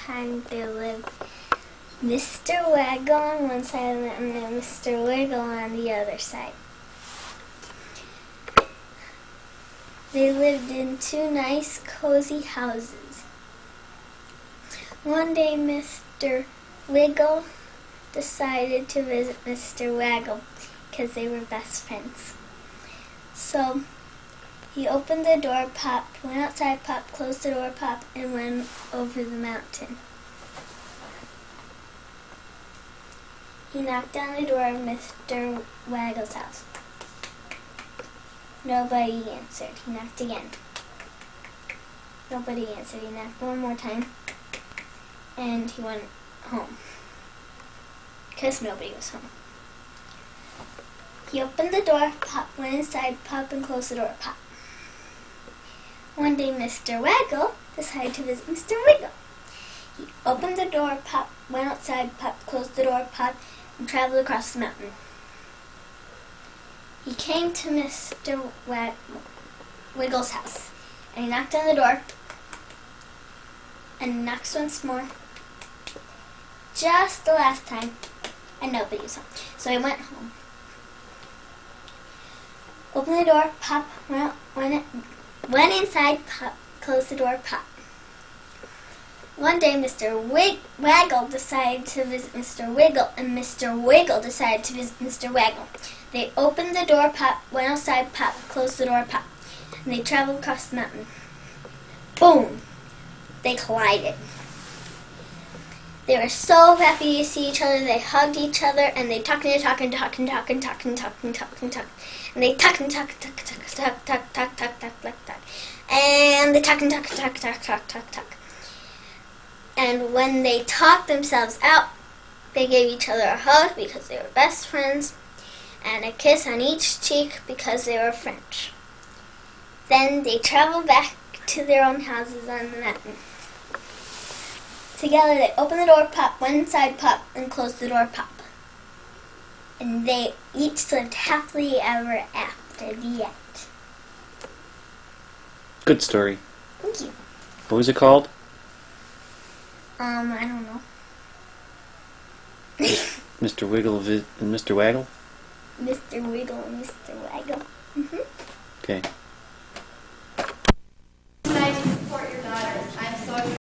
time there lived Mr. Waggle on one side of the mountain and Mr. Wiggle on the other side. They lived in two nice, cozy houses. One day, Mr. Wiggle decided to visit Mr. Waggle because they were best friends. So he opened the door, popped, went outside, popped, closed the door, popped, and went over the mountain. He knocked on the door of Mr. Waggle's house. Nobody answered. He knocked again. Nobody answered. He knocked one more time. And he went home. Because nobody was home. He opened the door, pop, went inside, pop, and closed the door, pop. One day, Mr. Waggle decided to visit Mr. Wiggle. He opened the door, pop, went outside, pop, closed the door, pop, and traveled across the mountain. He came to Mr. Wiggle's house, and he knocked on the door, and knocks once more, just the last time, and nobody was home. So he went home. Opened the door, pop, went inside, pop, closed the door, pop. One day, Mr. Waggle decided to visit Mr. Wiggle, and Mr. Wiggle decided to visit Mr. Waggle. They opened the door, pop, went outside, pop, closed the door, pop, and they traveled across the mountain. Boom! They collided. They were so happy to see each other. They hugged each other, and they talked and talked and talked and talked and talked and talked and talked and talked. And they talked and talked, talk, talk, talk, talk, talk, talk, talk, talk, talk. And they talked and talked, talk, talk, talk, talk, talk. And when they talked themselves out, they gave each other a hug because they were best friends, and a kiss on each cheek because they were French. Then they traveled back to their own houses on the mountain. Together they opened the door, pop, went inside, pop, and closed the door, pop. And they each lived happily ever after. The end. Good story. Thank you. What was it called? I don't know. Mr. Wiggle and Mr. Waggle? Mr. Wiggle and Mr. Waggle. Okay.